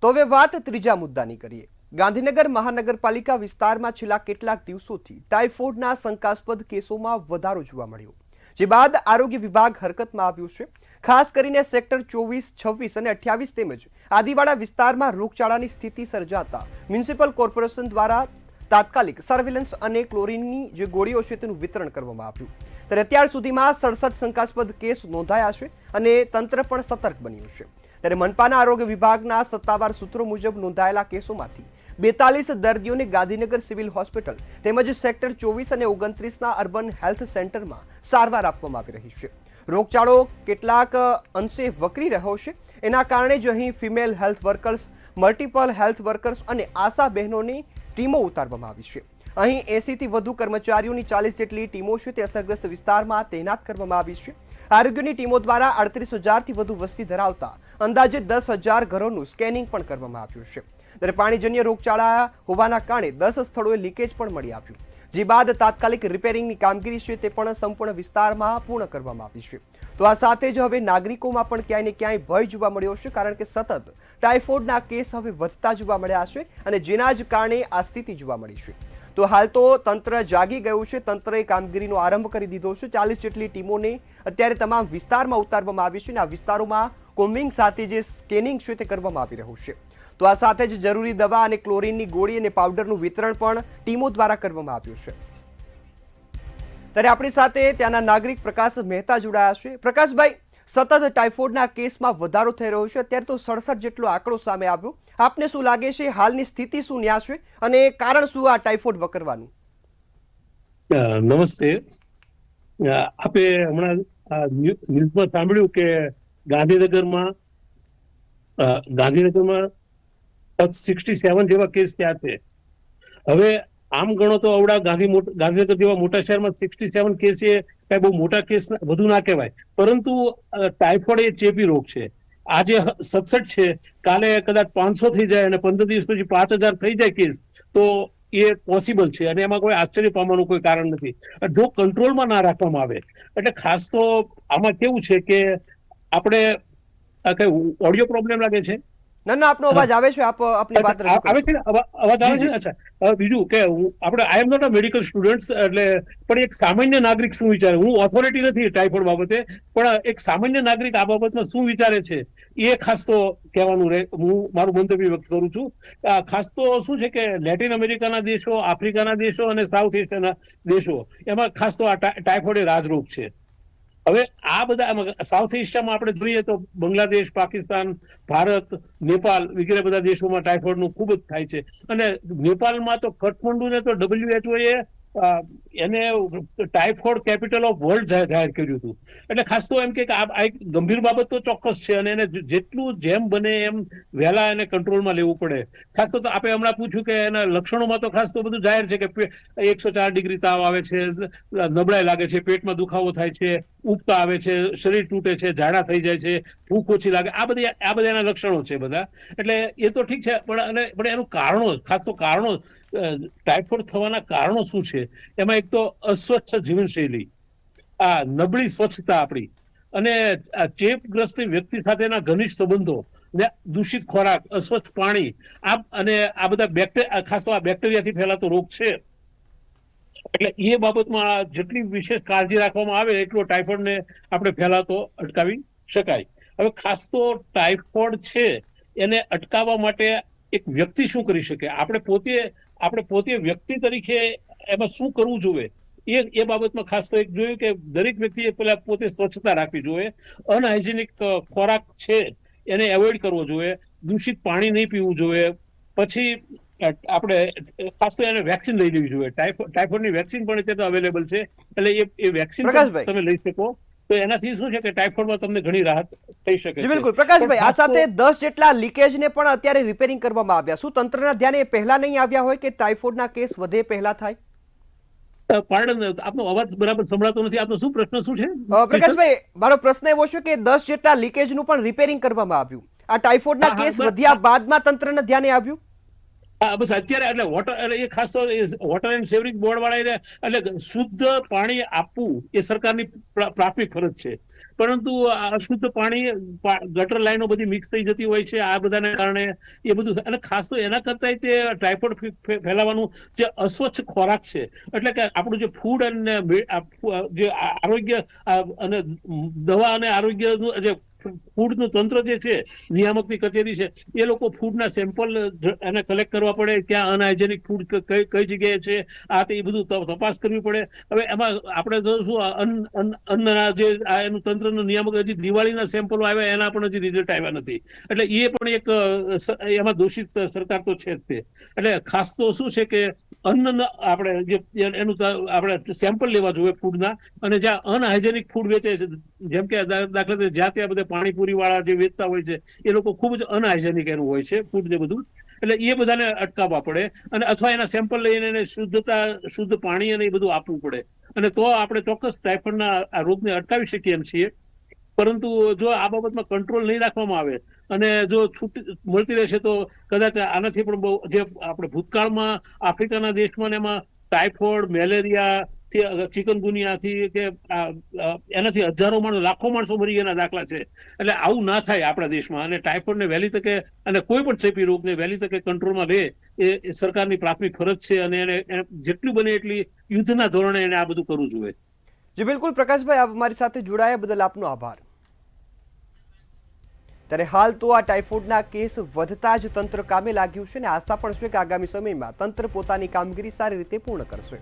તો હવે વાત ત્રીજા મુદ્દાની કરીએ। ગાંધીનગર મહાનગરપાલિકા વિસ્તારમાં છેલ્લા કેટલાક દિવસોથી ટાઇફોઇડના શંકાસ્પદ કેસોમાં વધારો જોવા મળ્યો, જે બાદ આરોગ્ય વિભાગ હરકતમાં આવ્યું છે। ખાસ કરીને સેક્ટર 24, 26 અને 28 તેમજ આદિવાડા વિસ્તારમાં રોગચાળાની સ્થિતિ સર્જાતા મ્યુનિસિપલ કોર્પોરેશન દ્વારા તાત્કાલિક સર્વેલન્સ અને ક્લોરીનની જે ગોળીઓ છે તેનું વિતરણ કરવામાં આવ્યું। ત્યારે અત્યાર સુધીમાં 67 શંકાસ્પદ કેસ નોંધાયા છે અને તંત્ર પણ સતર્ક બન્યું છે। ત્યારે મનપાના આરોગ્ય વિભાગના સત્તાવાર સૂત્રો મુજબ નોંધાયેલા કેસોમાંથી 42 દર્દીઓને ગાંધીનગર સિવિલ હોસ્પિટલ તેમજ સેક્ટર 24 અને 29ના અર્બન હેલ્થ સેન્ટરમાં સારવાર આપવામાં આવી રહી છે। રોગચાળો કેટલાક અંશે વકરી રહ્યો છે, એના કારણે જ અહીં female health workers, multiple health workers અને આશા બહેનોની ટીમો ઉતારવામાં આવી છે। અહીં 80થી વધુ કર્મચારીઓની 40 જેટલી ટીમો છે તે અસરગ્રસ્ત વિસ્તારમાં તૈનાત કરવામાં આવી છે। આરોગ્યની ટીમો દ્વારા 38,000થી વધુ વસ્તી ધરાવતા અંદાજે 10,000 ઘરોનું સ્કેનિંગ પણ કરવામાં આવ્યું છે। ત્યારે પાણીજન્ય રોગચાળા હોવાના કારણે 10 સ્થળોએ લીકેજ પણ મળી આવ્યું, જે બાદ તાત્કાલિક રિપેરિંગની કામગીરી છે તે પણ સંપૂર્ણ વિસ્તારમાં પૂર્ણ કરવામાં આવી છે। તો આ સાથે જ હવે નાગરિકોમાં પણ ક્યાંય ને ક્યાંય ભય જોવા મળ્યો છે, કારણ કે સતત ટાઇફોઇડના કેસ હવે વધતા જોવા મળ્યા છે અને જેના જ કારણે આ સ્થિતિ જોવા મળી છે। તો હાલ તો તંત્ર જાગી ગયું છે, તંત્રએ કામગીરીનો આરંભ કરી દીધો છે। 40 જેટલી ટીમોને અત્યારે તમામ વિસ્તારમાં ઉતારવામાં આવી છે અને આ વિસ્તારોમાં કોમ્બિંગ સાથે જે સ્કેનિંગ છે તે કરવામાં આવી રહ્યું છે। તો આ સાથે જ જરૂરી દવા અને ક્લોરીનની ગોળી અને પાવડરનું વિતરણ પણ ટીમો દ્વારા કરવામાં આવ્યું છે। ત્યારે આપણી સાથે ત્યાંના નાગરિક પ્રકાશ મહેતા જોડાયા છે। પ્રકાશભાઈ, સતત ટાઇફોઇડના કેસમાં વધારો થઈ રહ્યો છે, અત્યારે તો 67 જેટલો આંકડો સામે આવ્યો। આપને શું લાગે છે, હાલની સ્થિતિ શું ન્યા છે અને કારણ શું આ ટાઇફોઇડ વકરવાનું? નમસ્તે। આપે હમણાં ન્યૂઝમાં સાંભળ્યું કે ગાંધીનગરમાં 67 જેવા કેસ થયા છે। હવે આમ ગણો તો અવડા ગાંધીનગર જેવા મોટા શહેરમાં 67 કેસ એ કઈ બહુ મોટા કેસ વધુ ના કહેવાય, પરંતુ ટાઇફોઇડ એ ચેપી રોગ છે। આજે 67 છે, કાલે કદાચ 500 થઈ જાય અને 15 દિવસ પછી 5,000 થઈ જાય કેસ, તો એ પોસિબલ છે અને એમાં કોઈ આશ્ચર્ય પામવાનું કોઈ કારણ નથી જો કંટ્રોલમાં ના રાખવામાં આવે। એટલે ખાસ તો આમાં કેવું છે કે આપણે કઈ ઓડિયો પ્રોબ્લેમ લાગે છે? ના ના, આપનો અવાજ આવે છે, આપ આપની વાત રજૂ કરો। આવે છે ને? અવાજ આવે છે ને? અચ્છા, બીજું કે આપણે I am not a medical student, એટલે પણ એક સામાન્ય નાગરિક શું વિચારે, હું ઓથોરિટી નથી ટાઇફોઇડ બાબતે, પણ એક સામાન્ય નાગરિક આ બાબતમાં શું વિચારે છે એ ખાસ તો કહેવાનું રહે। હું મારું મંતવ્ય વ્યક્ત કરું છું। ખાસ તો શું છે કે લેટિન અમેરિકાના દેશો, આફ્રિકાના દેશો અને સાઉથ એશિયાના દેશો, એમાં ખાસ તો આ ટાઇફોઇડ એ રાજરોગ છે। હવે આ બધા સાઉથ એશિયામાં આપણે જોઈએ તો બાંગ્લાદેશ, પાકિસ્તાન, ભારત, નેપાલ વગેરે બધા દેશોમાં ટાઇફોઇડનું ખૂબ જ થાય છે અને નેપાળમાં તો કાઠમંડુને તો WHO એને ટાઇફોઇડ કેપિટલ ઓફ વર્લ્ડ જાહેર કર્યું હતું। એટલે ખાસ તો એમ કે આ એક ગંભીર બાબત તો ચોક્કસ છે અને એને જેટલું જેમ બને એમ વહેલા એને કંટ્રોલમાં લેવું પડે। ખાસ તો આપણે હમણાં પૂછ્યું કે એના લક્ષણોમાં તો ખાસ તો બધું જાહેર છે કે 104 ડિગ્રી તાવ આવે છે, નબળાઈ લાગે છે, પેટમાં દુખાવો થાય છે, ઉબકા આવે છે, શરીર તૂટે છે, ઝાડા થઈ જાય છે, ભૂખ ઓછી લાગે, આ બધા એના લક્ષણો છે બધા। એટલે એ તો ઠીક છે, પણ એનું કારણો, ખાસ તો કારણો, ટાઇફોઇડ થવાના કારણો શું છે? એમાં એક તો અસ્વચ્છ જીવનશૈલી, આ નબળી સ્વચ્છતા આપણી, અને ચેપગ્રસ્ત વ્યક્તિ સાથેના ઘનિષ્ઠ સંબંધો, દૂષિત ખોરાક, અસ્વચ્છ પાણી, અને આ બધા ખાસ તો આ બેક્ટેરિયાથી ફેલાતો રોગ છે। એટલે એ બાબતમાં જેટલી વિશેષ કાળજી રાખવામાં આવે એટલો ટાઇફોઇડને આપણે ફેલાતો અટકાવી શકાય। હવે ખાસ તો ટાઇફોઇડ છે એને અટકાવવા માટે એક વ્યક્તિ શું કરી શકે, આપણે પોતે વ્યક્તિ તરીકે એમાં શું કરવું જોઈએ એ બાબતમાં ખાસ તો એક જોયું કે દરેક વ્યક્તિએ પેલા પોતે સ્વચ્છતા રાખવી જોઈએ, અનહાઇજેનિક ખોરાક છે એને એવોઇડ કરવો જોઈએ, દૂષિત પાણી નહીં પીવું જોઈએ, પછી આપણે ખાસ તો એને વેક્સિન લઈ લેવી જોઈએ। ટાઇફોઇડની વેક્સિન પણ અત્યારે અવેલેબલ છે, એટલે એ વેક્સિન તમે લઈ શકો તો એનાથી શું છે કે ટાઇફોઇડમાં તમને ઘણી રાહત થઈ શકે છે। બિલકુલ પ્રકાશભાઈ, આ સાથે 10 જેટલા લીકેજને પણ અત્યારે રિપેરિંગ કરવામાં આવ્યા, શું તંત્રના ધ્યાને પહેલા નહીં આવ્યા હોય કે ટાઇફોઇડના કેસ વધે પહેલા થાય? પાર્ડન, આપનો અવાજ બરાબર સંભળાતો નથી, આપનો શું પ્રશ્ન શું છે? પ્રકાશભાઈ, મારો પ્રશ્ન એવો છે કે 10 જેટલા લીકેજનું પણ રિપેરિંગ કરવામાં આવ્યું, આ ટાઇફોઇડના કેસ વધ્યા બાદમાં તંત્રના ધ્યાને આવ્યું? બસ અત્યારે એટલે વોટર એ ખાસ તો વોટર એન્ડ સેવરિંગ બોર્ડ વાળા એટલે શુદ્ધ પાણી આપવું એ સરકારની પ્રાથમિક ફરજ છે. પરંતુ અશુદ્ધ પાણી ગટર લાઈનો બધી મિક્સ થઈ જતી હોય છે આ બધાને કારણે એ બધું, અને ખાસ તો એના કરતા તે ટાઇફોઇડ ફેલાવાનું જે અસ્વચ્છ ખોરાક છે, એટલે કે આપણું જે ફૂડ અને જે આરોગ્ય અને દવા અને આરોગ્યનું જે ફૂડનું તંત્ર જે છે, નિયામકની કચેરી છે, એ લોકો ફૂડના સેમ્પલ એને કલેક્ટ કરવા પડે, ક્યાં અનહાઇજેનિક ફૂડ કઈ જગ્યાએ છે આ તે એ બધું તપાસ કરવી પડે. હવે એમાં આપણે તો શું અન્નના જે એનું તંત્રનું નિયામક, હજી દિવાળીના સેમ્પલો આવ્યા એના પણ હજી રિઝલ્ટ આવ્યા નથી. એટલે એ પણ એક એમાં દોષિત સરકાર તો છે જ તે. એટલે ખાસ તો શું છે કે અન્ન આપણે જે એનું આપણે સેમ્પલ લેવા જોઈએ ફૂડના, અને જ્યાં અનહાઇજેનિક ફૂડ વેચે છે, જેમ કે દાખલા તરીકે જ્યાં ત્યાં બધા પાણીપુરી વાળા જે વેચતા હોય છે એ લોકો ખૂબ જ અનહાઇજેનિક એનું હોય છે ફૂડ ને બધું. એટલે એ બધાને અટકાવવા પડે, અને અથવા એના સેમ્પલ લઈને એને શુદ્ધ પાણી અને એ બધું આપવું પડે, અને તો આપણે ચોક્કસ ટાઇફોઇડના આ રોગને અટકાવી શકીએ એમ છીએ. પરંતુ જો આ બાબતમાં કંટ્રોલ નહીં રાખવામાં આવે અને જો છૂટ મળતી રહેશે તો કદાચ આનાથી પણ બહુ, જે આપણે ભૂતકાળમાં આફ્રિકાના દેશમાં એમાં ટાઇફોઇડ, મેલેરિયા, ચિકનગુનિયાથી કે એનાથી હજારો માણસો, લાખો માણસો મરી ગયાના દાખલા છે. એટલે આવું ના થાય આપણા દેશમાં, અને ટાઇફોઇડને વહેલી તકે અને કોઈ પણ ચેપી રોગને વહેલી તકે કંટ્રોલમાં લે એ સરકારની પ્રાથમિક ફરજ છે, અને એને જેટલું બને એટલી યુદ્ધના ધોરણે એને આ બધું કરવું જોઈએ. જી બિલકુલ પ્રકાશભાઈ, આપ અમારી સાથે જોડાયા બદલ આપનો આભાર. ત્યારે હાલ તો આ ટાઇફોઇડના કેસ વધતા જ તંત્ર કામે લાગ્યું છે, અને આશા પણ છે કે આગામી સમયમાં તંત્ર પોતાની કામગીરી સારી રીતે પૂર્ણ કરશે.